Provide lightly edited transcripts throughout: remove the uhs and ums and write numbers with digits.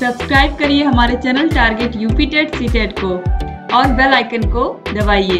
Subscribe करिए हमारे channel target UP TET CTET को और बेल आइकन को दबाइए।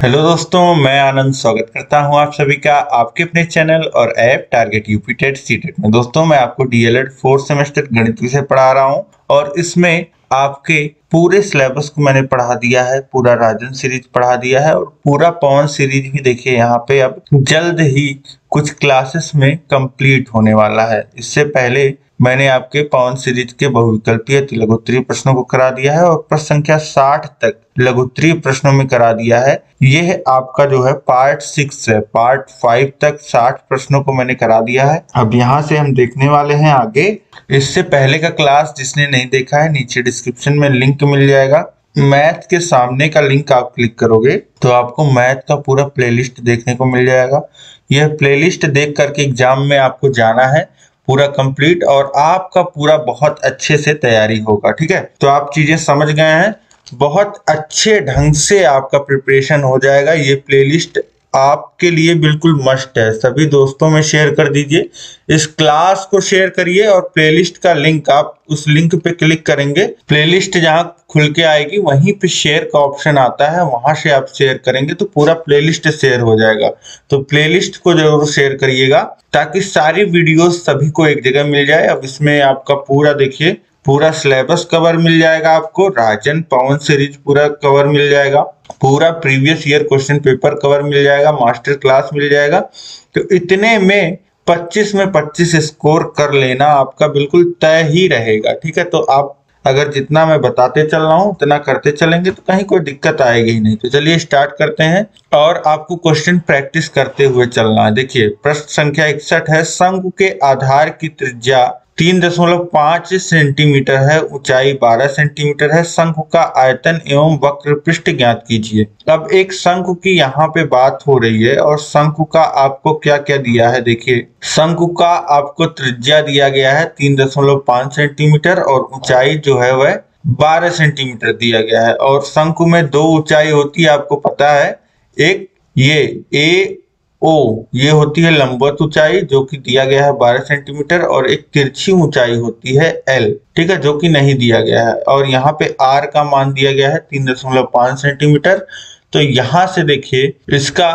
हेलो दोस्तों, मैं आनंद स्वागत करता हूं आप सभी का आपके अपने चैनल और app target UP TET CTET में। दोस्तों, मैं आपको डीएलएड 4th सेमेस्टर गणित विषय पढ़ा रहा हूं और इसमें आपके पूरे सिलेबस को मैंने पढ़ा दिया है। पूरा राजन सीरीज पढ़ा दिया है और पूरा पवन सीरीज भी देखिए यहाँ पे अब जल्द ही कुछ क्लासेस में कंप्लीट होने वाला है। इससे पहले मैंने आपके पवन सीरीज के बहुविकल्पीय लघुत्तरीय प्रश्नों को करा दिया है और प्रश्न संख्या 60 तक लघुत्तरीय प्रश्नों में करा दिया है। यह आपका जो है पार्ट 6 है। पार्ट 5 तक 60 प्रश्नों को मैंने करा दिया है। अब यहाँ से हम देखने वाले हैं आगे। इससे पहले का क्लास जिसने नहीं देखा है, नीचे डिस्क्रिप्शन में लिंक मिल जाएगा। मैथ के सामने का लिंक आप क्लिक करोगे तो आपको मैथ का पूरा प्लेलिस्ट देखने को मिल जाएगा। यह प्लेलिस्ट देख करके एग्जाम में आपको जाना है पूरा कंप्लीट, और आपका पूरा बहुत अच्छे से तैयारी होगा। ठीक है, तो आप चीजें समझ गए हैं। बहुत अच्छे ढंग से आपका प्रिपरेशन हो जाएगा। ये प्लेलिस्ट आपके लिए बिल्कुल मस्ट है। सभी दोस्तों में शेयर कर दीजिए, इस क्लास को शेयर करिए और प्लेलिस्ट का लिंक आप उस लिंक पे क्लिक करेंगे, प्लेलिस्ट जहां खुल के आएगी वहीं पे शेयर का ऑप्शन आता है, वहां से आप शेयर करेंगे तो पूरा प्लेलिस्ट शेयर हो जाएगा। तो प्लेलिस्ट को जरूर शेयर करिएगा ताकि सारी वीडियोस सभी को एक जगह मिल जाए। अब इसमें आपका पूरा देखिए पूरा सिलेबस कवर मिल जाएगा, आपको राजन पवन सीरीज पूरा कवर मिल जाएगा, पूरा previous year question paper cover मिल जाएगा, मास्टर क्लास मिल जाएगा। तो इतने में 25 में 25 स्कोर कर लेना आपका बिल्कुल तय ही रहेगा। ठीक है, तो आप अगर जितना मैं बताते चल रहा हूँ उतना करते चलेंगे तो कहीं कोई दिक्कत आएगी ही नहीं। तो चलिए स्टार्ट करते हैं और आपको क्वेश्चन प्रैक्टिस करते हुए चलना है। देखिए प्रश्न संख्या 61 है। शंकु के आधार की त्रिज्या 3.5 सेंटीमीटर है, ऊंचाई 12 सेंटीमीटर है। शंकु का आयतन एवं वक्र पृष्ठ ज्ञात कीजिए। अब एक शंकु की यहाँ पे बात हो रही है और शंकु का आपको क्या क्या दिया है। देखिए शंकु का आपको त्रिज्या दिया गया है 3.5 सेंटीमीटर और ऊंचाई जो है वह 12 सेंटीमीटर दिया गया है। और शंकु में दो ऊंचाई होती है, आपको पता है। एक ये ओ ये होती है लंबवत ऊंचाई जो कि दिया गया है 12 सेंटीमीटर, और एक तिरछी ऊंचाई होती है एल, ठीक है, जो कि नहीं दिया गया है। और यहाँ पे आर का मान दिया गया है 3.5 सेंटीमीटर। तो यहाँ से देखिए इसका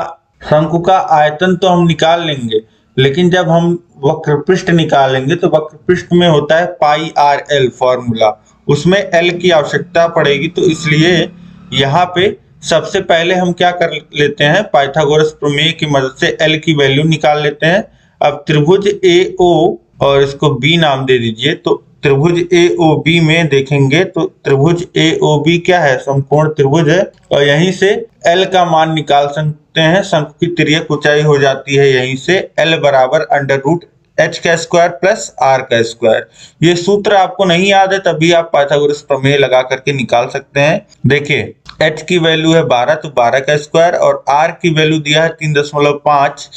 शंकु का आयतन तो हम निकाल लेंगे, लेकिन जब हम वक्र पृष्ठ निकालेंगे तो वक्र पृष्ठ में होता है पाई आर एल फॉर्मूला, उसमें एल की आवश्यकता पड़ेगी। तो इसलिए यहाँ पे सबसे पहले हम क्या कर लेते हैं, पाइथागोरस प्रमेय की मदद से एल की वैल्यू निकाल लेते हैं। अब त्रिभुज ए ओ और इसको बी नाम दे दीजिए। तो त्रिभुज ए ओ बी में देखेंगे तो त्रिभुज ए ओ बी क्या है, समकोण त्रिभुज है, और यहीं से एल का मान निकाल सकते हैं। शंकु की तिर्यक ऊंचाई हो जाती है यहीं से एल बराबर √h का स्क्वायर प्लस r का स्क्वायर। ये सूत्र आपको नहीं याद है तभी आप पाइथागोरस प्रमेय लगा करके निकाल सकते हैं। देखिए h की वैल्यू है 12 तो 12 का स्क्वायर, और r की वैल्यू दिया है 3.5,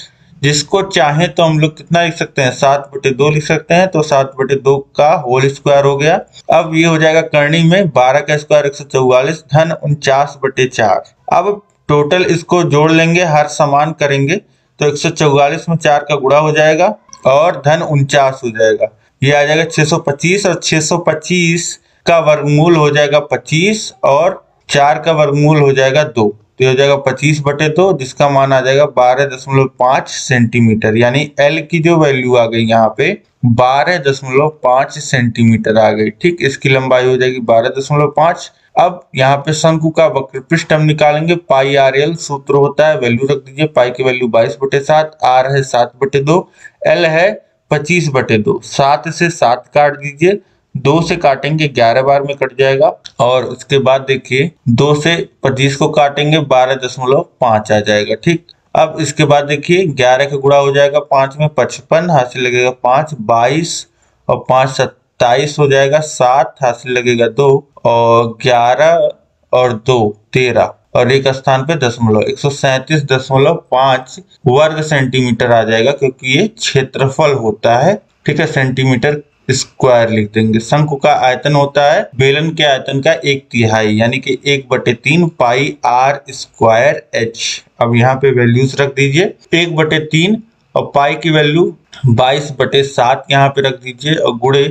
जिसको चाहे तो हम लोग कितना लिख सकते हैं, 7/2 लिख सकते हैं। तो 7/2 का होल स्क्वायर हो गया। अब ये हो जाएगा करनी में 12 का स्क्वायर 144 धन 49/4। अब टोटल इसको जोड़ लेंगे, हर समान करेंगे तो 144 में 4 का गुणा हो जाएगा और धन 49 हो जाएगा। ये आ जाएगा 625, और 625 का वर्गमूल हो जाएगा 25 और 4 का वर्गमूल हो जाएगा 2। तो हो जाएगा 25/2, जिसका मान आ जाएगा 12.5 सेंटीमीटर। यानी एल की जो वैल्यू आ गई यहाँ पे 12.5 सेंटीमीटर आ गई। ठीक, इसकी लंबाई हो जाएगी 12.5। अब यहाँ पे शंकु का वक्र पृष्ठ हम निकालेंगे। पाई आर एल सूत्र होता है, वैल्यू रख दीजिए। पाई की वैल्यू 22/7, आर है 7/2, एल है 25/2। 7 से 7 काट दीजिए, 2 से काटेंगे 11 बार में कट जाएगा। और उसके बाद देखिए 2 से 25 को काटेंगे 12.5 आ जाएगा। ठीक, अब इसके बाद देखिए 11 का गुणा हो जाएगा 5 में 55, हासिल लगेगा 5, 22 और 5 27 हो जाएगा 7, हासिल लगेगा 2 और 11 और 2 13 और एक स्थान पे दशमलव 137.5 वर्ग सेंटीमीटर आ जाएगा, क्योंकि ये क्षेत्रफल होता है। ठीक है, सेंटीमीटर स्क्वायर लिख देंगे। शंकु का आयतन होता है बेलन के आयतन का 1/3 यानी कि 1/3 पाई आर स्क्वायर एच। अब यहाँ पे वैल्यूज रख दीजिए, 1/3 और पाई की वैल्यू 22/7 यहाँ पे रख दीजिए और गुणे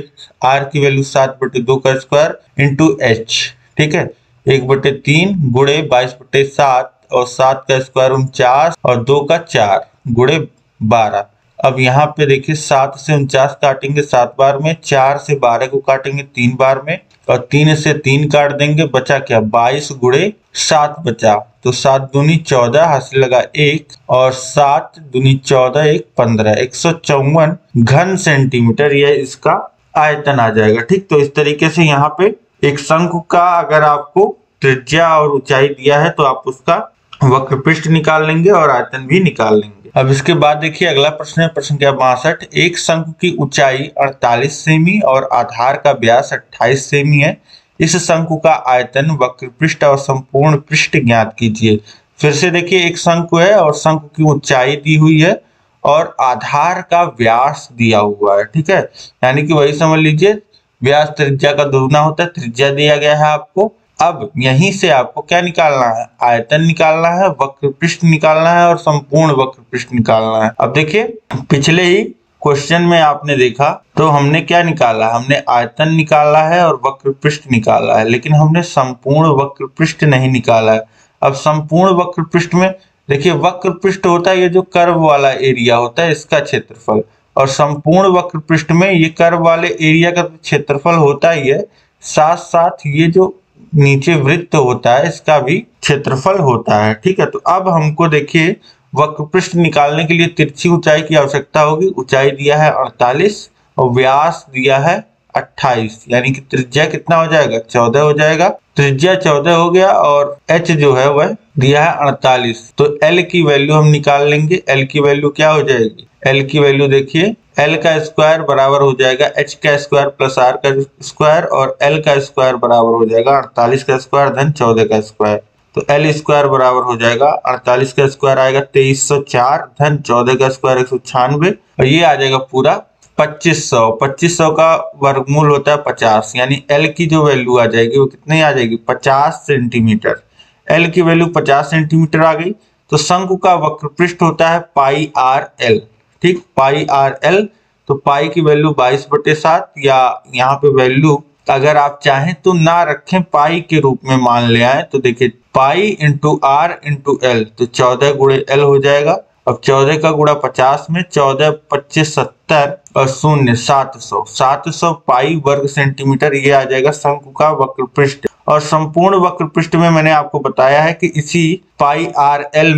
r की वैल्यू 7/2 का स्क्वायर इंटू h। ठीक है, 1/3 गुणे 22/7 और 7 का स्क्वायर 49 और 2 का 4 गुणे 12। अब यहाँ पे देखिए 7 से 49 काटेंगे 7 बार में, 4 से 12 को काटेंगे 3 बार में और 3 से 3 काट देंगे, बचा क्या 22 गुणे 7 बचा। तो 7 दूनी 14 हासिल लगा 1 और 7 दूनी 14 1 15 154 घन सेंटीमीटर यह इसका आयतन आ जाएगा। ठीक, तो इस तरीके से यहाँ पे एक शंकु का अगर आपको त्रिज्या और ऊंचाई दिया है तो आप उसका वक्रपृष्ठ निकाल लेंगे और आयतन भी निकाल लेंगे। अब इसके बाद देखिए अगला प्रश्न है, प्रश्न संख्या 62। एक शंकु की ऊंचाई 48 सेमी और आधार का व्यास 28 सेमी है। इस शंकु का आयतन, वक्रपृष्ठ और संपूर्ण पृष्ठ ज्ञात कीजिए। फिर से देखिए एक शंकु है और शंकु की ऊंचाई दी हुई है और आधार का व्यास दिया हुआ है। ठीक है, यानी कि वही समझ लीजिए व्यास त्रिज्या का दोगुना होता है, त्रिज्या दिया गया है आपको। अब यहीं से आपको क्या निकालना है, आयतन निकालना है, वक्रपृष्ठ निकालना है और संपूर्ण वक्रपृष्ठ निकालना है। अब देखिए पिछले ही क्वेश्चन में आपने देखा तो हमने क्या निकाला, हमने आयतन निकाला है और वक्रपृष्ठ निकाला है, लेकिन हमने संपूर्ण वक्रपृष्ठ नहीं निकाला है। अब संपूर्ण वक्रपृष्ठ में देखिए वक्रपृष्ठ होता है ये जो कर्व वाला एरिया होता है इसका क्षेत्रफल, और संपूर्ण वक्रपृष्ठ में ये कर्व वाले एरिया का क्षेत्रफल होता ही है, साथ साथ ये जो नीचे वृत्त होता है इसका भी क्षेत्रफल होता है। ठीक है, तो अब हमको देखिए वक्रपृष्ठ निकालने के लिए तिरछी ऊंचाई की आवश्यकता होगी। ऊंचाई दिया है 48 और व्यास दिया है 28, यानी कि त्रिज्या कितना हो जाएगा 14 हो जाएगा। त्रिज्या 14 हो गया और h जो है वह दिया है 48। तो l की वैल्यू हम निकाल लेंगे। l की वैल्यू क्या हो जाएगी, l की वैल्यू देखिए l का स्क्वायर बराबर हो जाएगा h का स्क्वायर प्लस r का स्क्वायर और l का स्क्वायर बराबर हो जाएगा 48 का स्क्वायर धन 14 का स्क्वायर। तो l स्क्वायर बराबर हो जाएगा 48 का स्क्वायर आएगा 2304 धन 14 का स्क्वायर 196 और ये आ जाएगा पूरा 2500। 2500 का वर्गमूल होता है 50, यानी l की जो वैल्यू आ जाएगी वो कितनी आ जाएगी 50 सेंटीमीटर। l की वैल्यू 50 सेंटीमीटर आ गई। तो शंकु का वक्रपृष्ठ होता है पाई आर एल। ठीक, पाई आर एल, तो पाई की वैल्यू 22/7 या यहाँ पे वैल्यू अगर आप चाहें तो ना रखें, पाई के रूप में मान ले आए। तो देखिए pi into R into L, तो 14 गुणे एल हो जाएगा। अब 14 का गुणा 50 में 14 25 70 और 0 700, 700 पाई वर्ग सेंटीमीटर ये आ जाएगा शंकु का वक्रपृष्ठ। और संपूर्ण वक्रपृष्ठ में मैंने आपको बताया है कि इसी पाई आर एल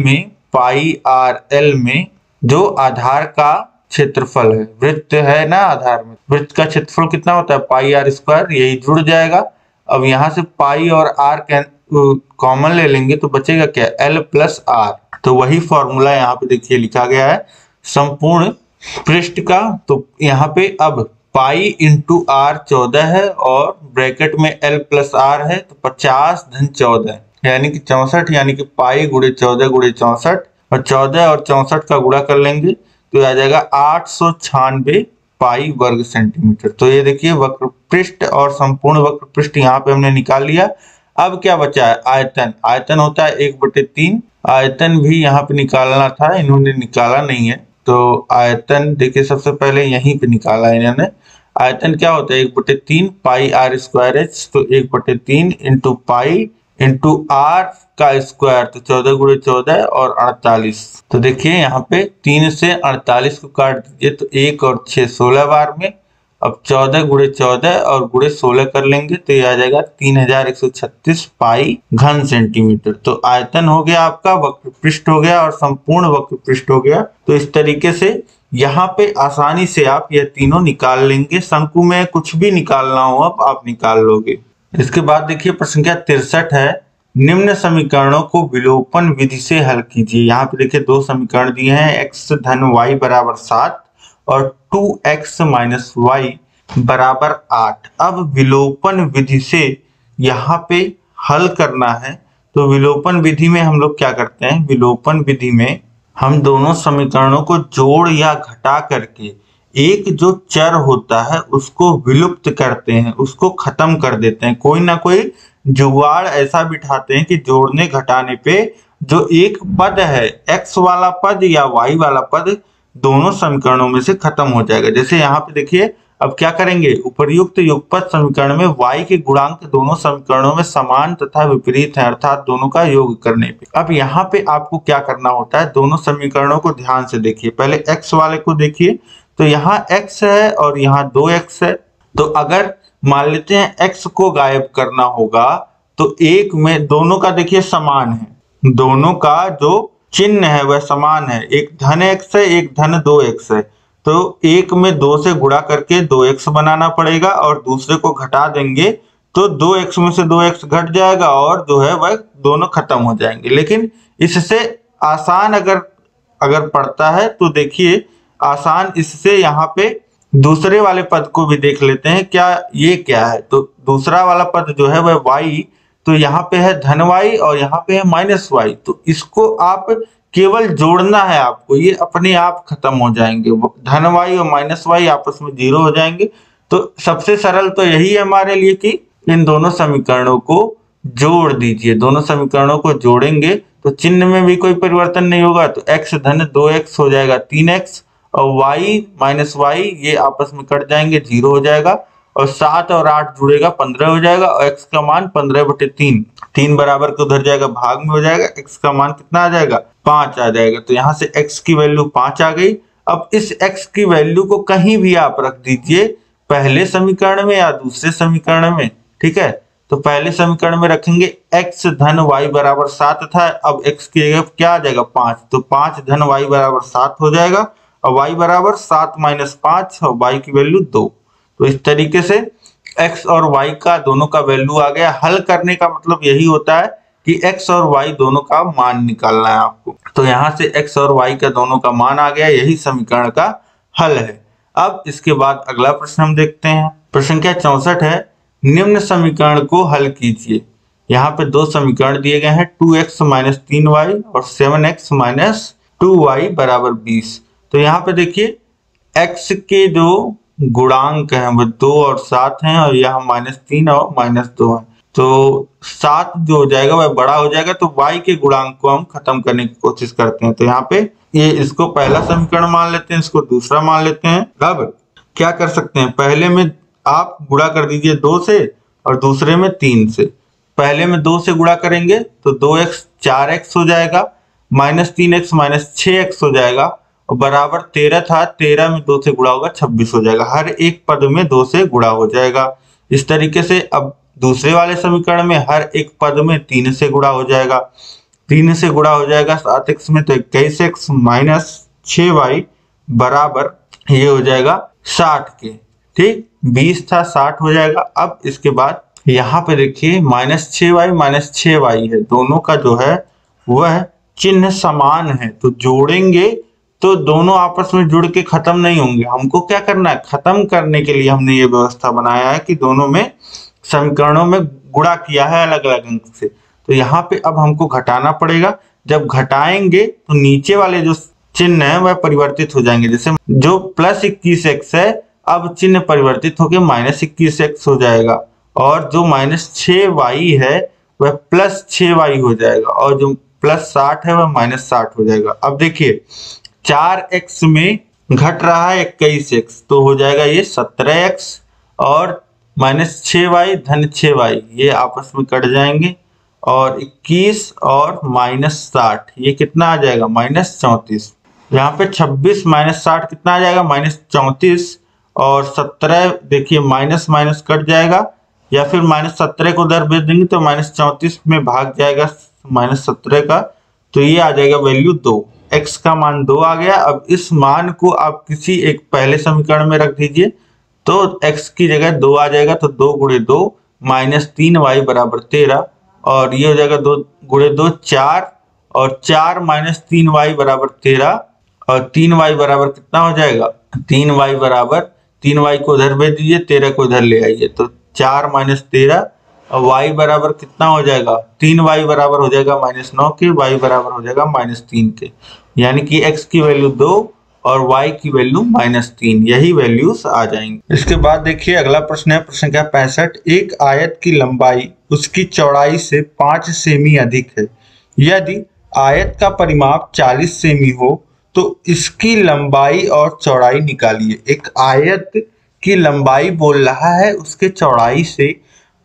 में जो आधार का क्षेत्रफल है, वृत्त है ना, आधार में वृत्त का क्षेत्रफल कितना होता है पाई आर स्क्वायर, यही जुड़ जाएगा। अब यहाँ से पाई और आर कॉमन ले लेंगे तो बचेगा क्या एल प्लस आर। तो वही फॉर्मूला यहाँ पे देखिए लिखा गया है संपूर्ण पृष्ठ का। तो यहाँ पे अब पाई इंटू आर 14 है और ब्रैकेट में एल प्लस आर है, तो 50 धन 14 यानी कि 64, यानी कि पाई गुणे 14 गुणे 64 और 14 और 64 का गुणा कर लेंगे तो आ जाएगा 896 पाई वर्ग सेंटीमीटर। तो ये देखिए वक्रपृष्ठ और संपूर्ण वक्रपृष्ठ यहाँ पे हमने निकाल लिया। अब क्या बचा है आयतन, आयतन होता है 1/3। आयतन भी यहाँ पे निकालना था, इन्होंने निकाला नहीं है। तो आयतन देखिए सबसे पहले यहीं पे निकाला है इन्होंने। आयतन क्या होता है 1/3 पाई आर स्क्वायर एच, तो 1/3 इंटू पाई इंटू आर का स्क्वायर, तो 14 गुणे 14 और 48। तो देखिए यहाँ पे 3 से 48 को काट दीजिए तो 1 और 6 16 बार में। अब 14 गुणे 14 और गुणे 16 कर लेंगे तो ये आ जाएगा 3136 पाई घन सेंटीमीटर। तो आयतन हो गया आपका, वक्रपृष्ठ हो गया और संपूर्ण वक्रपृष्ठ हो गया। तो इस तरीके से यहाँ पे आसानी से आप ये तीनों निकाल लेंगे। शंकु में कुछ भी निकालना हो अब आप निकाल लोगे। इसके बाद देखिए प्रश्न संख्या 63 है, निम्न समीकरणों को विलोपन विधि से हल कीजिए। यहाँ पे देखिए दो समीकरण दिए हैं, x धन y बराबर 7 और 2x माइनस y बराबर 8। अब विलोपन विधि से यहाँ पे हल करना है। तो विलोपन विधि में हम लोग क्या करते हैं, विलोपन विधि में हम दोनों समीकरणों को जोड़ या घटा करके एक जो चर होता है उसको विलुप्त करते हैं, उसको खत्म कर देते हैं। कोई ना कोई जुगाड़ ऐसा बिठाते हैं कि जोड़ने घटाने पे जो एक पद है x वाला पद या y वाला पद दोनों समीकरणों में से खत्म हो जाएगा। जैसे यहाँ पे देखिए, अब क्या करेंगे, उपर्युक्त युगपत समीकरण में y के गुणांक दोनों समीकरणों में समान तथा विपरीत है, अर्थात दोनों का योग करने पे। अब यहाँ पे आपको क्या करना होता है, दोनों समीकरणों को ध्यान से देखिए। पहले x वाले को देखिए, तो यहाँ x है और यहाँ 2x है। तो अगर मान लेते हैं x को गायब करना होगा तो एक में दोनों का देखिए समान है, दोनों का जो चिन्ह है वह समान है, एक धन x है एक धन 2x है। तो एक में 2 से गुणा करके 2x बनाना पड़ेगा और दूसरे को घटा देंगे तो 2x में से 2x घट जाएगा और जो है वह दोनों खत्म हो जाएंगे। लेकिन इससे आसान अगर पड़ता है तो देखिए आसान इससे यहाँ पे दूसरे वाले पद को भी देख लेते हैं, ये क्या है। तो दूसरा वाला पद जो है वह y, तो यहाँ पे है धन y और यहाँ पे है माइनस y। तो इसको आप केवल जोड़ना है आपको, ये अपने आप खत्म हो जाएंगे, धन y और माइनस y आपस में 0 हो जाएंगे। तो सबसे सरल तो यही है हमारे लिए कि इन दोनों समीकरणों को जोड़ दीजिए। दोनों समीकरणों को जोड़ेंगे तो चिन्ह में भी कोई परिवर्तन नहीं होगा, तो x धन 2x हो जाएगा 3x और y माइनस y ये आपस में कट जाएंगे, 0 हो जाएगा और 7 और 8 जुड़ेगा 15 हो जाएगा और x का मान 15/3, 3 बराबर को उधर जाएगा भाग में हो जाएगा, x का मान कितना आ जाएगा 5 आ जाएगा। तो यहाँ से x की वैल्यू 5 आ गई। अब इस x की वैल्यू को कहीं भी आप रख दीजिए, पहले समीकरण में या दूसरे समीकरण में, ठीक है। तो पहले समीकरण में रखेंगे x धन y बराबर 7 था, अब x की जगह क्या आ जाएगा 5, तो 5 धन y बराबर 7 हो जाएगा और y बराबर 7 माइनस 5 और y की वैल्यू 2। तो इस तरीके से x और y का दोनों का वैल्यू आ गया। हल करने का मतलब यही होता है कि x और y दोनों का मान निकालना है आपको। तो यहाँ से x और y का दोनों का मान आ गया, यही समीकरण का हल है। अब इसके बाद अगला प्रश्न हम देखते हैं। प्रश्न संख्या 64 है, निम्न समीकरण को हल कीजिए। यहाँ पे दो समीकरण दिए गए हैं, 2x माइनस 3y और 7x माइनस 2y बराबर 20। तो यहाँ पे देखिए x के जो गुणांक हैं वो 2 और 7 हैं और यहाँ -3 और -2 है। तो 7 जो हो जाएगा वह बड़ा हो जाएगा, तो y के गुणांक को हम खत्म करने की कोशिश करते हैं। तो यहाँ पे ये इसको पहला समीकरण मान लेते हैं, इसको दूसरा मान लेते हैं। अब क्या कर सकते हैं, पहले में आप गुणा कर दीजिए 2 से और दूसरे में 3 से। पहले में 2 से गुणा करेंगे तो 2x 4x हो जाएगा, -3x -6x हो जाएगा और बराबर 13 था, 13 में 2 से गुणा होगा 26 हो जाएगा। हर एक पद में 2 से गुणा हो जाएगा। इस तरीके से अब दूसरे वाले समीकरण में हर एक पद में 3 से गुणा हो जाएगा, 3 से गुणा हो जाएगा 7x में, तो 21x माइनस 6y बराबर ये हो जाएगा 60 के, ठीक। 20 था 60 हो जाएगा। अब इसके बाद यहाँ पे देखिए -6y है, दोनों का जो है वह चिन्ह समान है, तो जोड़ेंगे तो दोनों आपस में जुड़ के खत्म नहीं होंगे। हमको क्या करना है, खत्म करने के लिए हमने ये व्यवस्था बनाया है कि दोनों में समीकरणों में गुणा किया है अलग अलग अंक से। तो यहाँ पे अब हमको घटाना पड़ेगा। जब घटाएंगे तो नीचे वाले जो चिन्ह है वह परिवर्तित हो जाएंगे। जैसे जो +21x है अब चिन्ह परिवर्तित होकर -21x हो जाएगा और जो -6y है वह +6y हो जाएगा और जो +60 है वह -60 हो जाएगा। अब देखिए 4x में घट रहा है 21x, तो हो जाएगा ये 17x और -6y धन 6y ये आपस में कट जाएंगे और 21 और -60 ये कितना आ जाएगा -34। यहाँ पे 26 -60 कितना आ जाएगा -34 और 17 देखिए माइनस माइनस कट जाएगा या फिर -17 को उधर भेज देंगे तो -34 में भाग जाएगा -17 का, तो ये आ जाएगा वैल्यू 2। x का मान 2 आ गया। अब इस मान को आप किसी एक पहले समीकरण में रख दीजिए तो x की जगह 2 आ जाएगा, तो 2 गुणे 2 -3y बराबर 13 और ये हो जाएगा 2 गुणे 2 4 और 4 -3y बराबर 13 और 3y बराबर कितना हो जाएगा 3y बराबर 3y को उधर भेज दीजिए, 13 को उधर ले आइए, तो 4 - 13 और y बराबर कितना हो जाएगा 3y बराबर हो जाएगा -9 के, y बराबर हो जाएगा -3 के, यानी कि x की वैल्यू 2 और y की वैल्यू -3, यही वैल्यूज आ जाएंगे। इसके बाद देखिए अगला प्रश्न है, प्रश्न संख्या 65। एक आयत की लंबाई उसकी चौड़ाई से 5 सेमी अधिक है। यदि आयत का परिमाप 40 सेमी हो तो इसकी लंबाई और चौड़ाई निकालिए। एक आयत की लंबाई बोल रहा है उसके चौड़ाई से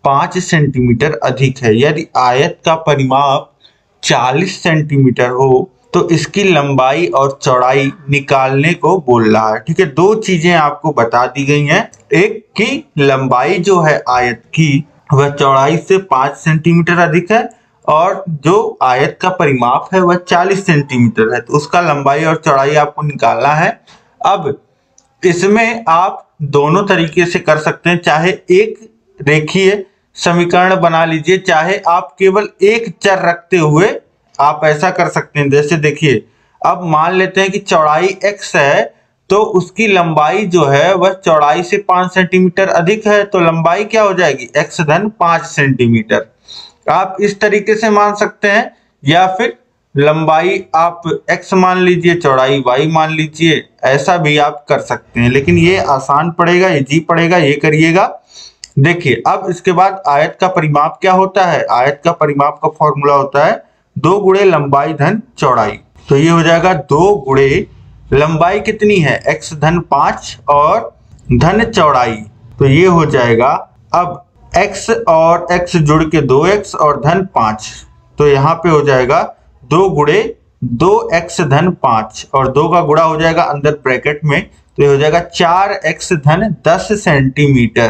5 सेंटीमीटर अधिक है। यदि आयत का परिमाप 40 सेंटीमीटर हो तो इसकी लंबाई और चौड़ाई निकालने को बोल रहा है। ठीक है, दो चीजें आपको बता दी गई हैं। एक की लंबाई जो है आयत की वह चौड़ाई से 5 सेंटीमीटर अधिक है और जो आयत का परिमाप है वह 40 सेंटीमीटर है, तो उसका लंबाई और चौड़ाई आपको निकालना है। अब इसमें आप दोनों तरीके से कर सकते हैं, चाहे एक रेखीय समीकरण बना लीजिए, चाहे आप केवल एक चर रखते हुए आप ऐसा कर सकते हैं। जैसे देखिए, अब मान लेते हैं कि चौड़ाई x है तो उसकी लंबाई जो है वह चौड़ाई से 5 सेंटीमीटर अधिक है, तो लंबाई क्या हो जाएगी x धन 5 सेंटीमीटर। आप इस तरीके से मान सकते हैं, या फिर लंबाई आप x मान लीजिए, चौड़ाई y मान लीजिए, ऐसा भी आप कर सकते हैं। लेकिन ये आसान पड़ेगा, इजी पड़ेगा, ये करिएगा। देखिए, अब इसके बाद आयत का परिमाप क्या होता है। आयत का परिमाप का फॉर्मूला होता है 2 गुणे लंबाई धन चौड़ाई। तो ये हो जाएगा 2 गुणे लंबाई कितनी है x धन 5 और धन चौड़ाई, तो ये हो जाएगा अब x और x जुड़ के 2x और धन 5, तो यहाँ पे हो जाएगा 2 गुणे 2x धन 5 और 2 का गुणा हो जाएगा अंदर ब्रैकेट में, तो ये हो जाएगा 4x धन 10 सेंटीमीटर।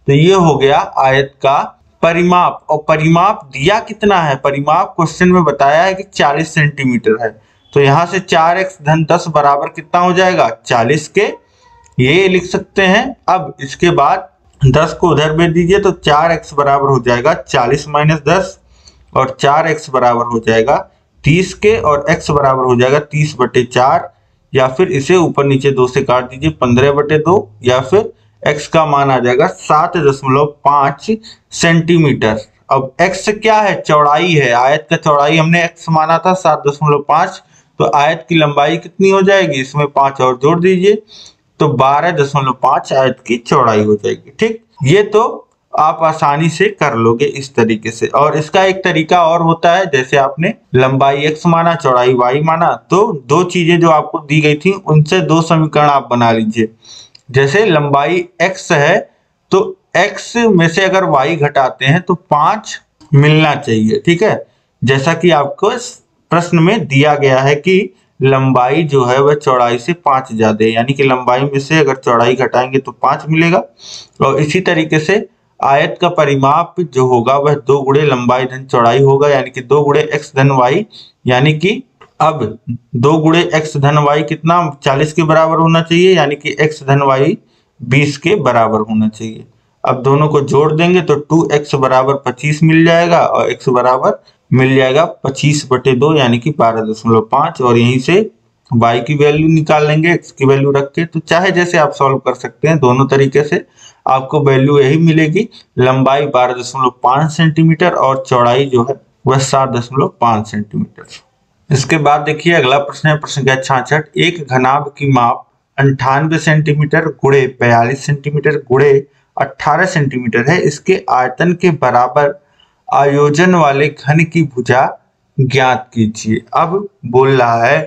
तो ये हो गया आयत का परिमाप। और परिमाप दिया कितना है, परिमाप क्वेश्चन में बताया है कि 40 सेंटीमीटर है, तो यहाँ से 4x धन 10 बराबर कितना हो जाएगा 40 के, ये लिख सकते हैं। अब इसके बाद 10 को उधर भेज दीजिए तो 4x बराबर हो जाएगा 40 माइनस 10 और 4x बराबर हो जाएगा 30 के, और x बराबर हो जाएगा 30/4, या फिर इसे ऊपर नीचे 2 से काट दीजिए 15/2, या फिर x का मान आ जाएगा 7.5 सेंटीमीटर। अब x क्या है, चौड़ाई है, आयत का चौड़ाई हमने x माना था 7.5, तो आयत की लंबाई कितनी हो जाएगी, इसमें 5 और जोड़ दीजिए तो 12.5 आयत की चौड़ाई हो जाएगी। ठीक, ये तो आप आसानी से कर लोगे इस तरीके से। और इसका एक तरीका और होता है, जैसे आपने लंबाई x माना, चौड़ाई y माना, तो दो चीजें जो आपको दी गई थी उनसे 2 समीकरण आप बना लीजिए। जैसे लंबाई x है तो x में से अगर y घटाते हैं तो 5 मिलना चाहिए। ठीक है, जैसा कि आपको प्रश्न में दिया गया है कि लंबाई जो है वह चौड़ाई से 5 ज्यादा है, यानी कि लंबाई में से अगर चौड़ाई घटाएंगे तो 5 मिलेगा। और इसी तरीके से आयत का परिमाप जो होगा वह 2 गुणे लंबाई धन चौड़ाई होगा, यानी कि 2 गुणे x धन y, यानी कि अब 2 गुणे x धन y कितना 40 के बराबर होना चाहिए, यानी कि x धन y 20 के बराबर होना चाहिए। अब दोनों को जोड़ देंगे तो 2x बराबर 25 मिल जाएगा और x बराबर मिल जाएगा 25/2, यानी कि 12.5, और यहीं से y की वैल्यू निकाल लेंगे x की वैल्यू रख के। तो चाहे जैसे आप सॉल्व कर सकते हैं, दोनों तरीके से आपको वैल्यू यही मिलेगी। लंबाई 12.5 सेंटीमीटर और चौड़ाई जो है वह 7.5 सेंटीमीटर। इसके बाद देखिए अगला प्रश्न है, प्रश्न का 66। एक घनाभ की माप 98 सेंटीमीटर गुणे 42 सेंटीमीटर गुणे 18 सेंटीमीटर है। इसके आयतन के बराबर आयोजन वाले घन की भुजा ज्ञात कीजिए। अब बोल रहा है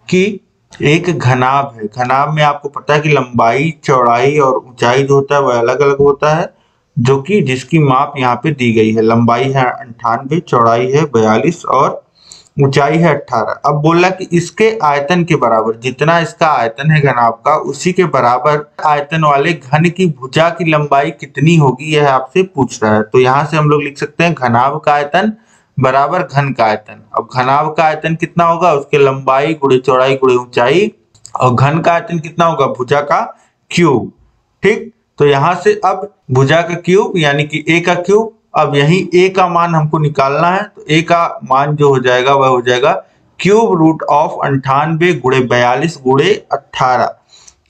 कि एक घनाभ है, घनाभ में आपको पता है कि लंबाई, चौड़ाई और ऊंचाई जो होता है वह अलग अलग होता है, जो कि जिसकी माप यहाँ पे दी गई है। लंबाई है 98, चौड़ाई है 42 और ऊंचाई है 18। अब बोला कि इसके आयतन के बराबर, जितना इसका आयतन है घनाभ का उसी के बराबर आयतन वाले घन की भुजा की लंबाई कितनी होगी, यह आपसे पूछ रहा है। तो यहाँ से हम लोग लिख सकते हैं घनाभ का आयतन बराबर घन का आयतन। अब घनाभ का आयतन कितना होगा, उसके लंबाई गुणे चौड़ाई गुणे ऊंचाई, और घन का आयतन कितना होगा, भुजा का क्यूब। ठीक, तो यहाँ से अब भुजा का क्यूब यानी कि a का क्यूब। अब यही a का मान हमको निकालना है, तो a का मान जो हो जाएगा वह हो जाएगा क्यूब रूट ऑफ 98 गुणे 42 गुणे 18।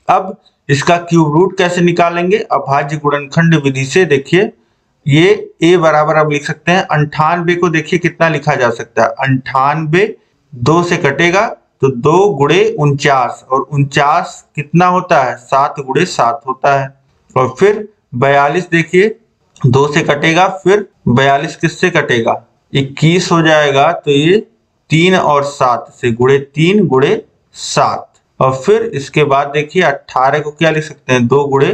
अब इसका क्यूब रूट कैसे निकालेंगे, अभाज्य गुणनखंड विधि से। देखिए ये a बराबर अब लिख सकते हैं 98 को, देखिए कितना लिखा जा सकता है, 98 2 से कटेगा तो 2 गुणे 49, और 49 कितना होता है 7 गुणे 7 होता है। और फिर 42 देखिए 2 से कटेगा, फिर 42 किससे कटेगा 21 हो जाएगा, तो ये 3 और 7 से गुणे 3 गुणे 7। और फिर इसके बाद देखिए 18 को क्या लिख सकते हैं, 2 गुणे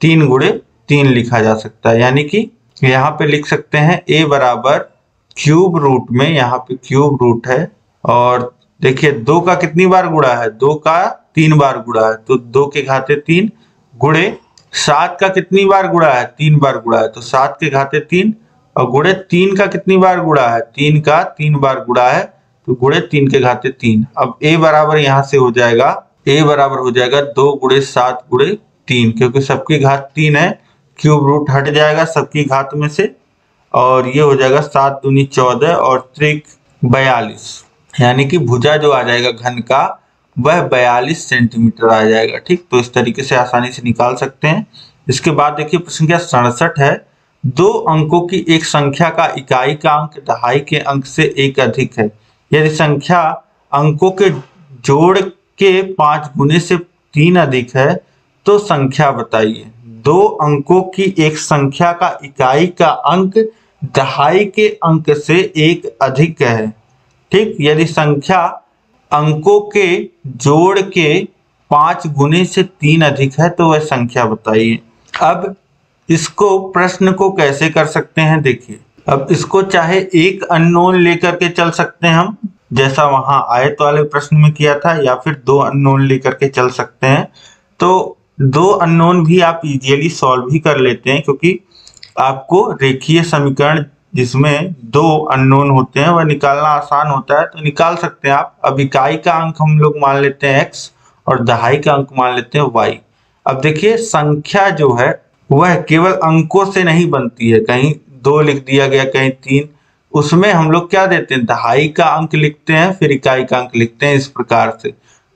3 गुणे 3 लिखा जा सकता है। यानी कि यहाँ पे लिख सकते हैं a बराबर क्यूब रूट में, यहाँ पे क्यूब रूट है और देखिए 2 का कितनी बार गुणा है, 2 का 3 बार गुणा है, तो 2 के घाते 3 गुणे 7 का कितनी बार गुणा है, 3 बार गुणा है, तो 7 के घाते 3 और गुणे 3 का कितनी बार गुणा है, 3 का 3 बार गुणा है, तो गुणे 3 के घाते 3। अब a बराबर यहाँ से हो जाएगा, a बराबर हो जाएगा 2 गुणे 7 गुणे 3, क्योंकि सबकी घात 3 है, क्यूब रूट हट जाएगा सबकी घात में से और ये हो जाएगा 7 दूनी 14 और त्रिक 42, यानी कि भुजा जो आ जाएगा घन का वह 42 सेंटीमीटर आ जाएगा। ठीक, तो इस तरीके से आसानी से निकाल सकते हैं। इसके बाद देखिए प्रश्न संख्या 67 है, 2 अंकों की एक संख्या का इकाई का अंक दहाई के अंक से एक अधिक है, यदि संख्या अंकों के जोड़ के 5 गुने से 3 अधिक है तो संख्या बताइए। 2 अंकों की एक संख्या का इकाई का अंक दहाई के अंक से एक अधिक है। ठीक, यदि संख्या अंकों के जोड़ के 5 गुने से 3 अधिक है तो वह संख्या बताइए। अब इसको प्रश्न को कैसे कर सकते हैं, देखिए अब इसको चाहे एक अननोन लेकर के चल सकते हैं हम, जैसा वहां आयत वाले प्रश्न में किया था, या फिर 2 अननोन लेकर के चल सकते हैं। तो 2 अननोन भी आप इजीली सॉल्व ही कर लेते हैं, क्योंकि आपको रेखीय समीकरण जिसमें 2 अननोन होते हैं वह निकालना आसान होता है, तो निकाल सकते हैं आप। अब इकाई का अंक हम लोग मान लेते हैं x और दहाई का अंक मान लेते हैं y। अब देखिए संख्या जो है वह केवल अंकों से नहीं बनती है, कहीं 2 लिख दिया गया कहीं 3, उसमें हम लोग क्या देते हैं, दहाई का अंक लिखते हैं फिर इकाई का अंक लिखते हैं, इस प्रकार से,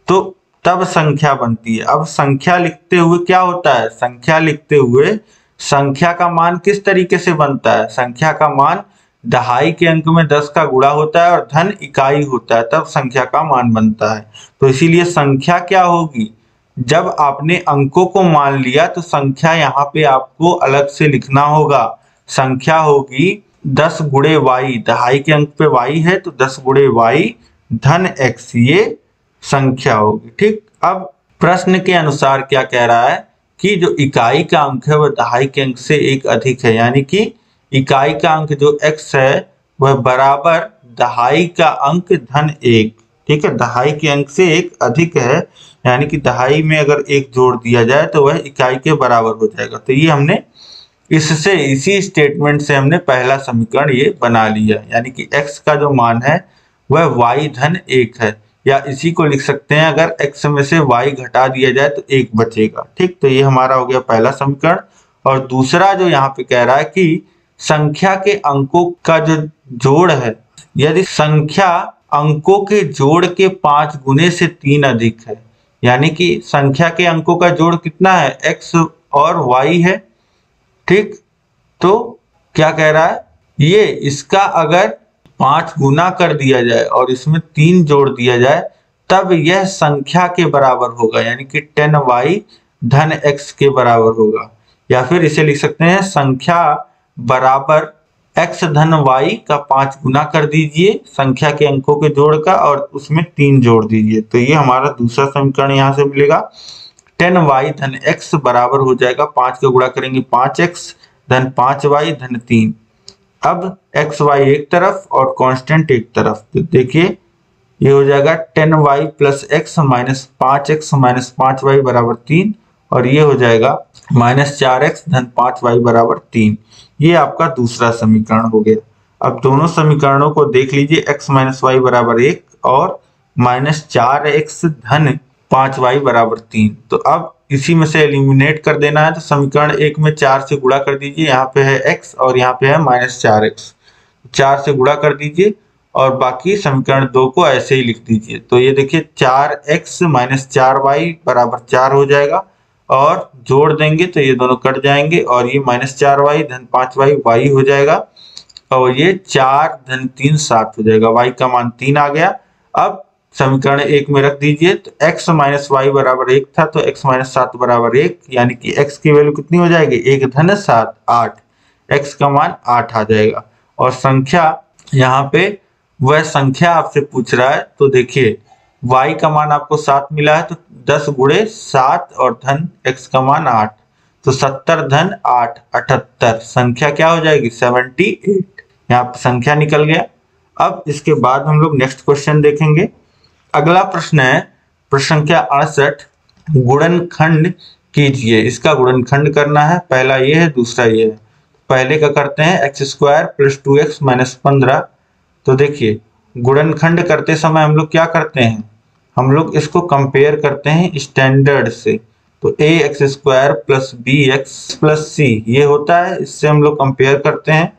तो तब संख्या बनती है। अब संख्या लिखते हुए क्या होता है, संख्या लिखते हुए संख्या का मान किस तरीके से बनता है, संख्या का मान दहाई के अंक में 10 का गुणा होता है और धन इकाई होता है, तब संख्या का मान बनता है। तो इसीलिए संख्या क्या होगी, जब आपने अंकों को मान लिया तो संख्या यहाँ पे आपको अलग से लिखना होगा। संख्या होगी 10 गुणे y, दहाई के अंक पे y है तो 10 गुणे y धन x, ये संख्या होगी। ठीक, अब प्रश्न के अनुसार क्या कह रहा है कि जो इकाई का अंक है वह दहाई के अंक से एक अधिक है, यानी कि इकाई का अंक जो x है वह बराबर दहाई का अंक धन 1। ठीक है, दहाई के अंक से एक अधिक है, यानी कि दहाई में अगर 1 जोड़ दिया जाए तो वह इकाई के बराबर हो जाएगा। तो ये हमने इससे, इसी स्टेटमेंट से हमने पहला समीकरण ये बना लिया, यानी कि x का जो मान है वह y धन 1 है, या इसी को लिख सकते हैं अगर x में से y घटा दिया जाए तो 1 बचेगा। ठीक, तो ये हमारा हो गया पहला समीकरण। और दूसरा जो यहाँ पे कह रहा है कि संख्या के अंकों का जो जोड़ है, यदि संख्या अंकों के जोड़ के 5 गुने से 3 अधिक है, यानी कि संख्या के अंकों का जोड़ कितना है, x और y है। ठीक, तो क्या कह रहा है, ये इसका अगर 5 गुना कर दिया जाए और इसमें 3 जोड़ दिया जाए तब यह संख्या के बराबर होगा, यानी कि 10y धन x के बराबर होगा। या फिर इसे लिख सकते हैं संख्या बराबर x धन y का 5 गुना कर दीजिए संख्या के अंकों के जोड़ का और उसमें 3 जोड़ दीजिए, तो ये हमारा दूसरा समीकरण यहाँ से मिलेगा। 10y धन x बराबर हो जाएगा, 5 का गुणा करेंगे 5x धन 5y धन 3। अब एक्स वाई एक तरफ और कांस्टेंट एक तरफ, तो देखिए ये हो जाएगा 10y plus x minus 5x minus 5y बराबर 3, और ये हो जाएगा माइनस 4x धन 5y बराबर 3। ये आपका दूसरा समीकरण हो गया। अब दोनों समीकरणों को देख लीजिए, x माइनस वाई बराबर 1 और माइनस 4x धन 5y बराबर 3। तो अब इसी में से एलिमिनेट कर देना है, तो समीकरण 1 में 4 से गुणा कर दीजिए, यहाँ पे है x और यहाँ पे है माइनस 4x, 4 से गुणा कर दीजिए और बाकी समीकरण 2 को ऐसे ही लिख दीजिए। तो ये देखिए 4x माइनस 4y बराबर 4 हो जाएगा, और जोड़ देंगे तो ये दोनों कट जाएंगे और ये माइनस 4y धन 5y y हो जाएगा, और ये 4 धन 3 7 हो जाएगा, y का मान 3 आ गया। अब समीकरण 1 में रख दीजिए, तो x माइनस वाई बराबर 1 था, तो x माइनस 7 बराबर 1, यानी कि x की वैल्यू कितनी हो जाएगी, 1 धन 7 8, x का मान 8 आ जाएगा। और संख्या यहाँ पे वह संख्या आपसे पूछ रहा है, तो देखिए y का मान आपको 7 मिला है तो 10 गुणे 7 और धन x का मान 8, तो 70 धन 8 78, संख्या क्या हो जाएगी 78। यहाँ पे संख्या निकल गया। अब इसके बाद हम लोग नेक्स्ट क्वेश्चन देखेंगे। अगला प्रश्न है प्रश्न संख्या 68, गुणनखंड कीजिए। इसका गुणनखंड करना है, पहला ये है दूसरा ये है। पहले का करते हैं x² + 2x - 15। तो देखिए गुणनखंड करते समय हम लोग क्या करते हैं, हम लोग इसको कंपेयर करते हैं स्टैंडर्ड से। तो ax² + bx + c ये होता है, इससे हम लोग कंपेयर करते हैं।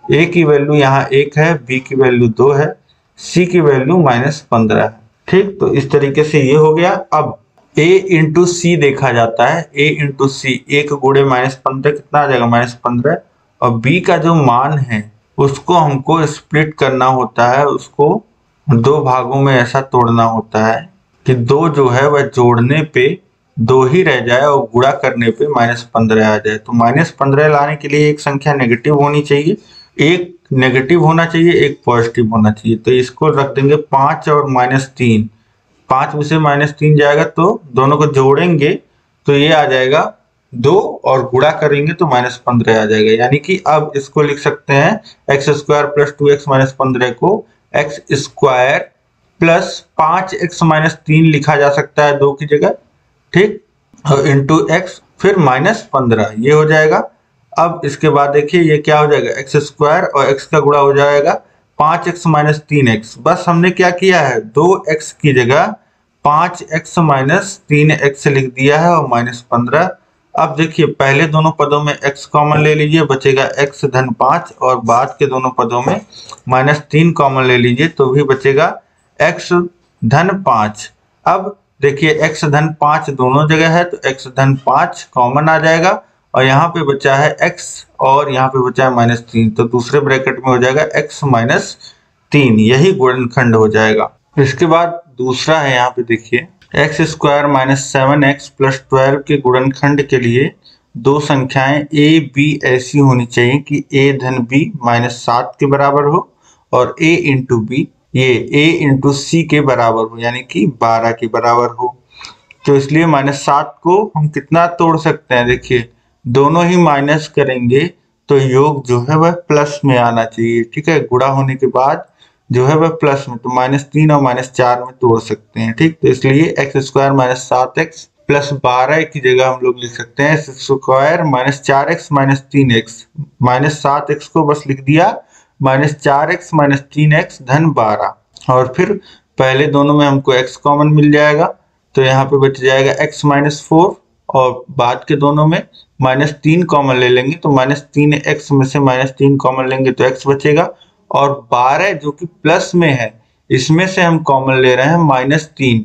a की वैल्यू यहाँ 1 है, b की वैल्यू 2 है, c की वैल्यू -15 है। ठीक, तो इस तरीके से ये हो गया। अब a × c देखा जाता है, a × c 1 गुणे -15 कितना आ जाएगा -15, और b का जो मान है उसको हमको स्प्लिट करना होता है, उसको 2 भागों में ऐसा तोड़ना होता है कि 2 जो है वह जोड़ने पे 2 ही रह जाए और गुणा करने पे -15 आ जाए। तो -15 लाने के लिए एक संख्या नेगेटिव होनी चाहिए, एक नेगेटिव होना चाहिए, एक पॉजिटिव होना चाहिए। तो इसको रख देंगे 5 और -3, 5 में से -3 जाएगा तो दोनों को जोड़ेंगे तो ये आ जाएगा 2 और गुणा करेंगे तो -15 आ जाएगा। यानी कि अब इसको लिख सकते हैं x² + 2x - 15 को x² + 5x - 3 लिखा जा सकता है 2 की जगह, ठीक, और इंटू x फिर -15 ये हो जाएगा। अब इसके बाद देखिए ये क्या हो जाएगा, x² और x का गुणा हो जाएगा 5x - 3x। बस हमने क्या किया है 2x की जगह 5x - 3x लिख दिया है और -15। अब देखिए पहले दोनों पदों में x कॉमन ले लीजिए, बचेगा x धन 5, और बाद के दोनों पदों में -3 कॉमन ले लीजिए तो भी बचेगा x धन 5। अब देखिए x धन 5 दोनों जगह है तो x धन 5 कॉमन आ जाएगा, और यहाँ पे बचा है x और यहाँ पे बचा है -3, तो दूसरे ब्रैकेट में हो जाएगा x - 3, यही गुणनखंड हो जाएगा। इसके बाद दूसरा है, यहाँ पे देखिए x² - 7x + 12 के गुणनखंड के लिए 2 संख्याएं a b ऐसी होनी चाहिए कि a धन b -7 के बराबर हो और a × b ये a × c के बराबर हो, यानी कि 12 के बराबर हो। तो इसलिए -7 को हम कितना तोड़ सकते हैं, देखिए दोनों ही माइनस करेंगे तो योग जो है वह प्लस में आना चाहिए, ठीक है, गुणा होने के बाद जो है वह प्लस में, तो -3 और -4 में तोड़ सकते हैं, ठीक। तो इसलिए x² - 7x + 12 की जगह हम लोग लिख सकते हैं x² - 4x - 3x, -7x को बस लिख दिया -4x - 3x धन 12, और फिर पहले दोनों में हमको x कॉमन मिल जाएगा तो यहाँ पे बच जाएगा x - 4, और बाद के दोनों में -3 कॉमन ले लेंगे तो -3x में से -3 कॉमन लेंगे तो x बचेगा, और 12 जो कि प्लस में है इसमें से हम कॉमन ले रहे हैं -3,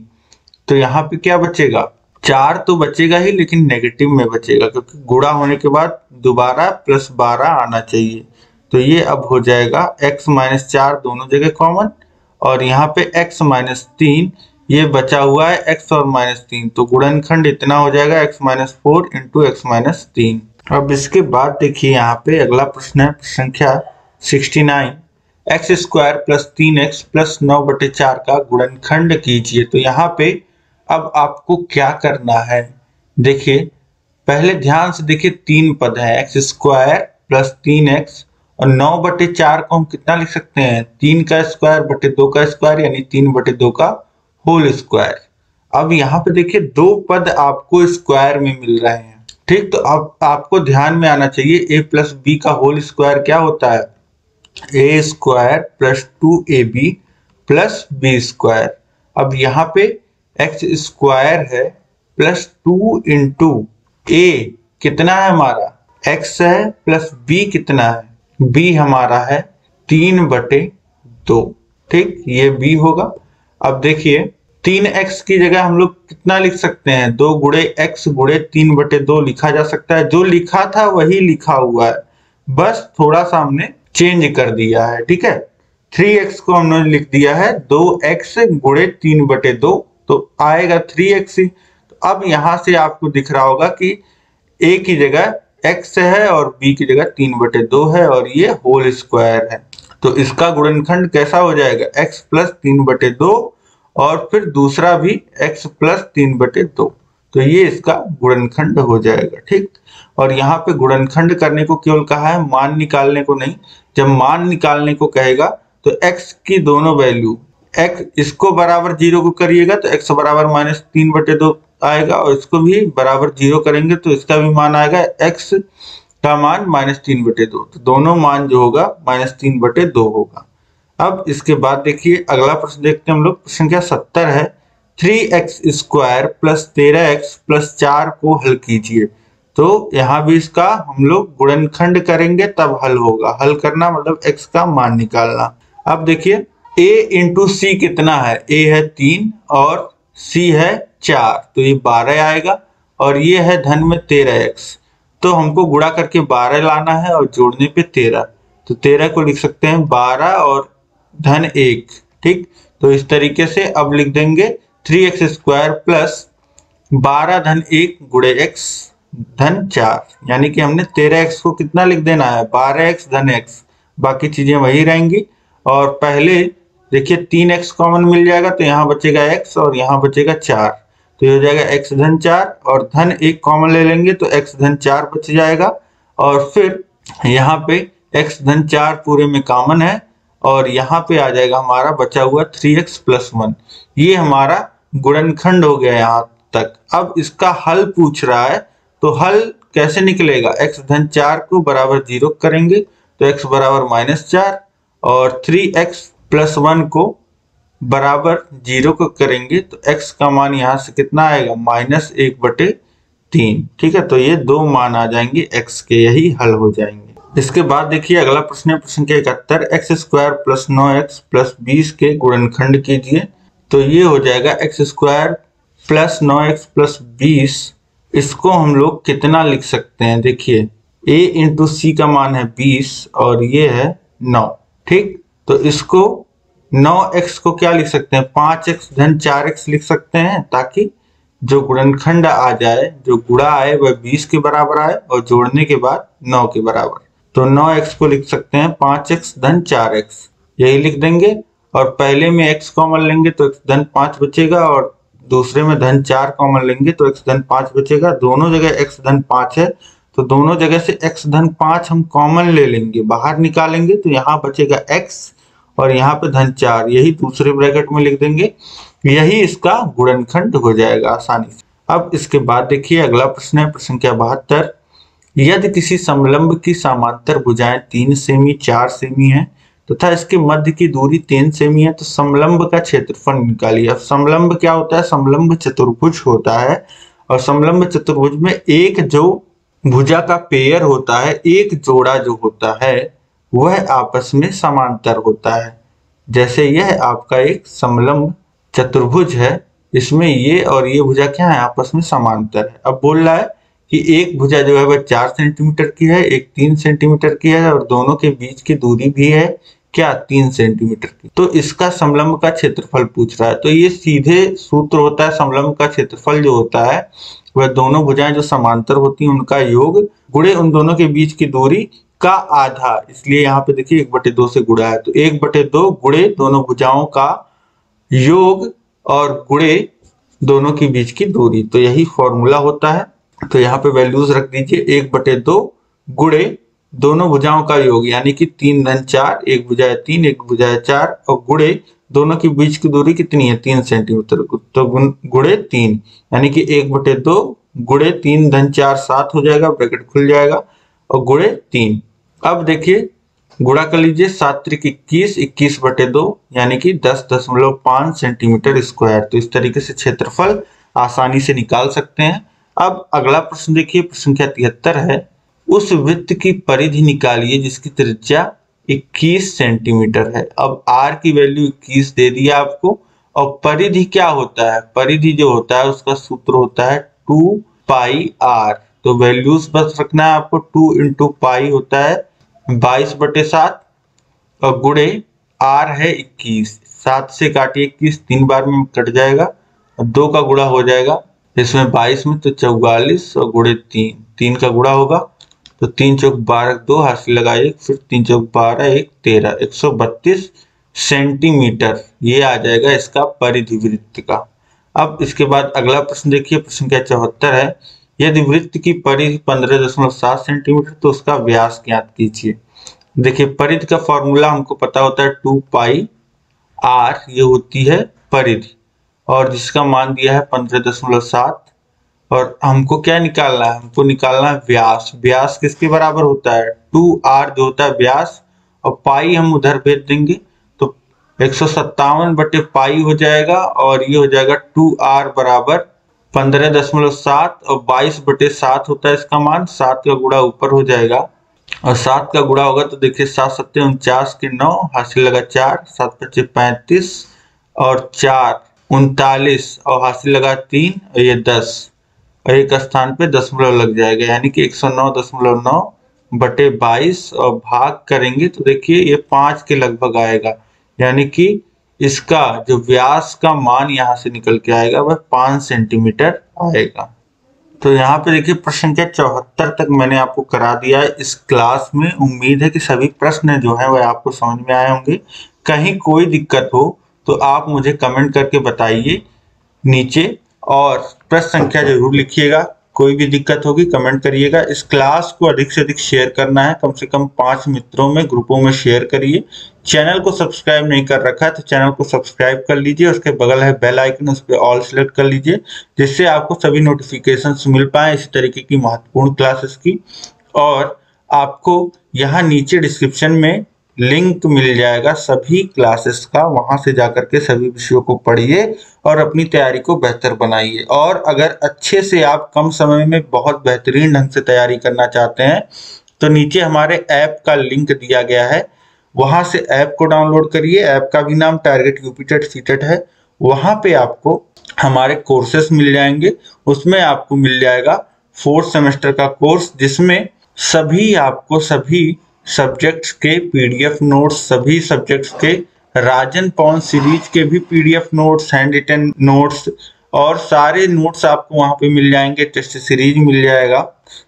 तो यहाँ पे क्या बचेगा 4 तो बचेगा ही, लेकिन नेगेटिव में बचेगा क्योंकि गुणा होने के बाद दोबारा +12 आना चाहिए। तो ये अब हो जाएगा x - 4 दोनों जगह कॉमन, और यहाँ पे x - 3 ये बचा हुआ है x और -3, तो गुणनखंड इतना हो जाएगा x - 4 × x - 3। अब इसके बाद देखिए यहाँ पे अगला प्रश्न है संख्या 69, x² + 3x + 9/4 का गुणनखंड कीजिए। तो यहाँ पे अब आपको क्या करना है, देखिए पहले ध्यान से देखिए 3 पद है, x² + 3x और 9/4 को हम कितना लिख सकते हैं 3 का स्क्वायर बटे 2 का स्क्वायर, यानी 3/2 का होल स्क्वायर। अब यहाँ पे देखिए 2 पद आपको स्क्वायर में मिल रहे हैं, ठीक, तो अब आपको ध्यान में आना चाहिए a + b का होल स्क्वायर क्या होता है a² + 2ab + b²। अब यहाँ पे x² है + 2 × a कितना है हमारा x है प्लस b कितना है, b हमारा है 3/2, ठीक, ये b होगा। अब देखिए 3x की जगह हम लोग कितना लिख सकते हैं 2 गुणे x गुणे 3/2 लिखा जा सकता है, जो लिखा था वही लिखा हुआ है, बस थोड़ा सा हमने चेंज कर दिया है, ठीक है। 3x को हमने लिख दिया है 2x गुणे 3/2, तो आएगा 3x ही। तो अब यहां से आपको दिख रहा होगा कि a की जगह x है और b की जगह 3/2 है और ये होल स्क्वायर है, तो इसका गुणनखंड कैसा हो जाएगा x + 3/2 और फिर दूसरा भी x प्लस 3/2। तो ये इसका गुणनखंड हो जाएगा। ठीक, और यहाँ पे गुणनखंड करने को केवल कहा है, मान निकालने को नहीं। जब मान निकालने को कहेगा तो x की दोनों वैल्यू, x इसको बराबर 0 को करिएगा तो x बराबर -3/2 आएगा, और इसको भी बराबर 0 करेंगे तो इसका भी मान आएगा x का मान -3/2। तो दोनों मान जो होगा -3/2 होगा। अब इसके बाद देखिए अगला प्रश्न देखते हैं हम लोग। प्रश्न संख्या 70 है, 3x² प्लस 13x प्लस 4 को हल कीजिए। तो यहाँ भी इसका हम लोग गुणनखंड करेंगे तब हल होगा। हल करना मतलब x का मान निकालना। अब देखिए a इंटू सी कितना है, a है 3 और c है 4, तो ये 12 आएगा, और ये है धन में 13x, तो हमको गुणा करके 12 लाना है और जोड़ने पे 13, तो 13 को लिख सकते हैं 12 और धन 1। ठीक, तो इस तरीके से अब लिख देंगे 3x² प्लस 12 धन 1 गुणे x धन 4, यानी कि हमने 13x को कितना लिख देना है, 12x धन x, बाकी चीजें वही रहेंगी। और पहले देखिए 3x कॉमन मिल जाएगा तो यहाँ बचेगा x और यहाँ बचेगा 4, तो ये हो जाएगा x धन 4, और धन 1 कॉमन ले लेंगे तो x धन 4 बच जाएगा, और फिर यहाँ पे x धन 4 पूरे में कॉमन है, और यहाँ पे आ जाएगा हमारा बचा हुआ 3x प्लस 1। ये हमारा गुणनखंड हो गया यहाँ तक। अब इसका हल पूछ रहा है, तो हल कैसे निकलेगा, x धन 4 को बराबर 0 करेंगे तो x बराबर -4, और 3x प्लस 1 को बराबर 0 को करेंगे तो x का मान यहाँ से कितना आएगा, -1/3। ठीक है, तो ये दो मान आ जाएंगे x के, यही हल हो जाएंगे। इसके बाद देखिए अगला प्रश्न है, प्रश्न के 71, x² प्लस 9x प्लस 20 के गुणनखंड कीजिए। तो ये हो जाएगा x² प्लस 9x प्लस 20। इसको हम लोग कितना लिख सकते हैं, देखिए a इंटू सी का मान है 20 और ये है 9। ठीक, तो इसको 9x को क्या लिख सकते हैं, 5x धन 4x लिख सकते हैं, ताकि जो गुणनखंड आ जाए, जो गुणा आए वह 20 के बराबर आए और जोड़ने के बाद 9 के बराबर। तो 9x को लिख सकते हैं 5x धन 4x, यही लिख देंगे, और पहले में x कॉमन लेंगे तो x धन 5 बचेगा, और दूसरे में धन 4 कॉमन लेंगे तो x धन 5 बचेगा। दोनों जगह x धन 5 है तो दोनों जगह से x धन 5 हम कॉमन ले लेंगे, बाहर निकालेंगे तो यहाँ बचेगा x और यहाँ पे धन 4, यही दूसरे ब्रैकेट में लिख देंगे, यही इसका गुणनखंड हो जाएगा आसानी से। अब इसके बाद देखिए अगला प्रश्न है, प्रश्न संख्या 72, यदि किसी समलंब की समांतर भुजाएं 3 सेमी 4 सेमी है तथा इसके मध्य की दूरी 3 सेमी है, तो समलंब का क्षेत्रफल निकालिए। अब समलंब क्या होता है, समलंब चतुर्भुज होता है, और समलंब चतुर्भुज में एक जो भुजा का पेयर होता है, एक जोड़ा जो होता है वह आपस में समांतर होता है। जैसे यह आपका एक समलंब चतुर्भुज है, इसमें ये और ये भुजा क्या है, आपस में समांतर है। अब बोल रहा है कि एक भुजा जो है वह 4 सेंटीमीटर की है, एक 3 सेंटीमीटर की है, और दोनों के बीच की दूरी भी है क्या, 3 सेंटीमीटर की। तो इसका समलंब का क्षेत्रफल पूछ रहा है। तो ये सीधे सूत्र होता है, समलंब का क्षेत्रफल जो होता है वह दोनों भुजाएं जो समांतर होती हैं उनका योग गुणे उन दोनों के बीच की दूरी का आधा। इसलिए यहाँ पे देखिए 1/2 से गुणा है, तो 1/2 गुणे दोनों भुजाओं का योग और गुणे दोनों के बीच की दूरी, तो यही फॉर्मूला होता है। तो यहाँ पे वैल्यूज रख दीजिए, 1/2 गुणे दोनों भुजाओं का योग, यानी कि 3 धन 4, एक भुजा है 3 एक भुजा है 4, और गुणे दोनों के बीच की दूरी कितनी है, 3 सेंटीमीटर, तो गुणे 3, यानी कि 1/2 गुणे 3 धन 4 7 हो जाएगा, ब्रैकेट खुल जाएगा, और गुणे 3। अब देखिए गुणा कर लीजिए, 7 त्रिक 21, 21/2 यानी कि 10.5 सेंटीमीटर स्क्वायर। तो इस तरीके से क्षेत्रफल आसानी से निकाल सकते हैं। अब अगला प्रश्न देखिए, प्रश्न संख्या 73 है, उस वृत्त की परिधि निकालिए जिसकी त्रिज्या 21 सेंटीमीटर है। अब r की वैल्यू 21 दे दिया आपको, और परिधि क्या होता है, परिधि जो होता है उसका सूत्र होता है 2πr। तो वैल्यूज बस रखना है आपको, 2 × पाई होता है 22/7, और गुणे r है 21, 7 से काटिए 21, 3 बार में कट जाएगा, और 2 का गुणा हो जाएगा इसमें 22 में, तो 44, और गुणे 3 का गुणा होगा, तो 3 चौक 12, 2 हाथ से लगाइए, फिर 3 चौक 12, 1 13, 132 सेंटीमीटर, ये आ जाएगा इसका परिधि वृत्त का। अब इसके बाद अगला प्रश्न देखिए, प्रश्न क्या 74 है। यदि वृत्त की परिधि 15.7 सेंटीमीटर तो उसका व्यास ज्ञात कीजिए। देखिए परिधि का फॉर्मूला हमको पता होता है 2 पाई r, ये होती है परिधि, और जिसका मान दिया है 15.7। और हमको क्या निकालना है, हमको निकालना है व्यास। व्यास किसके बराबर होता है, 2r जो होता है व्यास, और पाई हम उधर भेज देंगे तो 157 बटे पाई हो जाएगा, और ये हो जाएगा 2r बराबर 15.7, और 22 बटे 7 होता है इसका मान। 7 का गुणा ऊपर हो जाएगा, और 7 का गुणा होगा तो देखिए 7 7 49 के 9, हासिल लगा 4, 7 5 35, और 4 39, और हासिल लगा 3, और ये 10, और एक स्थान पे दशमलव लग जाएगा, यानी कि 109.9 बटे 22, और भाग करेंगे तो देखिए ये 5 के लगभग आएगा, यानी कि इसका जो व्यास का मान यहाँ से निकल के आएगा वह 5 सेंटीमीटर आएगा। तो यहाँ पे देखिए प्रश्न संख्या 74 तक मैंने आपको करा दिया है इस क्लास में। उम्मीद है कि सभी प्रश्न जो है वह आपको समझ में आए होंगे। कहीं कोई दिक्कत हो तो आप मुझे कमेंट करके बताइए नीचे, और प्रश्न संख्या जरूर लिखिएगा। कोई भी दिक्कत होगी कमेंट करिएगा। इस क्लास को अधिक से अधिक शेयर करना है, कम से कम 5 मित्रों में, ग्रुपों में शेयर करिए। चैनल को सब्सक्राइब नहीं कर रखा है तो चैनल को सब्सक्राइब कर लीजिए, उसके बगल है बेल आइकन, उस पर ऑल सेलेक्ट कर लीजिए, जिससे आपको सभी नोटिफिकेशंस मिल पाए इसी तरीके की महत्वपूर्ण क्लासेस की। और आपको यहाँ नीचे डिस्क्रिप्शन में लिंक मिल जाएगा सभी क्लासेस का, वहां से जाकर के सभी विषयों को पढ़िए और अपनी तैयारी को बेहतर बनाइए। और अगर अच्छे से आप कम समय में बहुत बेहतरीन ढंग से तैयारी करना चाहते हैं तो नीचे हमारे ऐप का लिंक दिया गया है, वहां से ऐप को डाउनलोड करिए। ऐप का भी नाम टारगेट यूपीटेट सीटेट है। वहां पे आपको हमारे कोर्सेस मिल जाएंगे, उसमें आपको मिल जाएगा 4th सेमेस्टर का कोर्स, जिसमें आपको सभी सब्जेक्ट्स के पीडीएफ नोट्स, सभी सब्जेक्ट्स के राजन पवन सीरीज के भी PDF notes, handwritten notes, और सारे नोट्स आपको वहां पे मिल जाएंगे। टेस्ट सीरीज मिल जाएगा,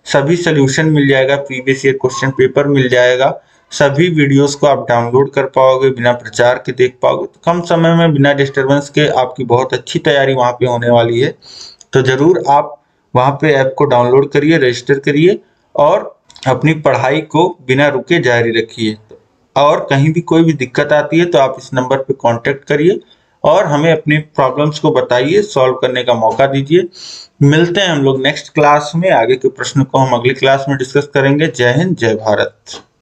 सभी सोल्यूशन मिल जाएगा, प्रीवियस ईयर क्वेश्चन पेपर मिल जाएगा। सभी वीडियोस को आप डाउनलोड कर पाओगे, बिना प्रचार के देख पाओगे। तो कम समय में बिना डिस्टर्बेंस के आपकी बहुत अच्छी तैयारी वहां पे होने वाली है। तो जरूर आप वहां पे ऐप को डाउनलोड करिए, रजिस्टर करिए, और अपनी पढ़ाई को बिना रुके जारी रखिए। और कहीं भी कोई भी दिक्कत आती है तो आप इस नंबर पे कांटेक्ट करिए और हमें अपनी प्रॉब्लम्स को बताइए, सॉल्व करने का मौका दीजिए। मिलते हैं हम लोग नेक्स्ट क्लास में। आगे के प्रश्न को हम अगली क्लास में डिस्कस करेंगे। जय हिंद, जय भारत।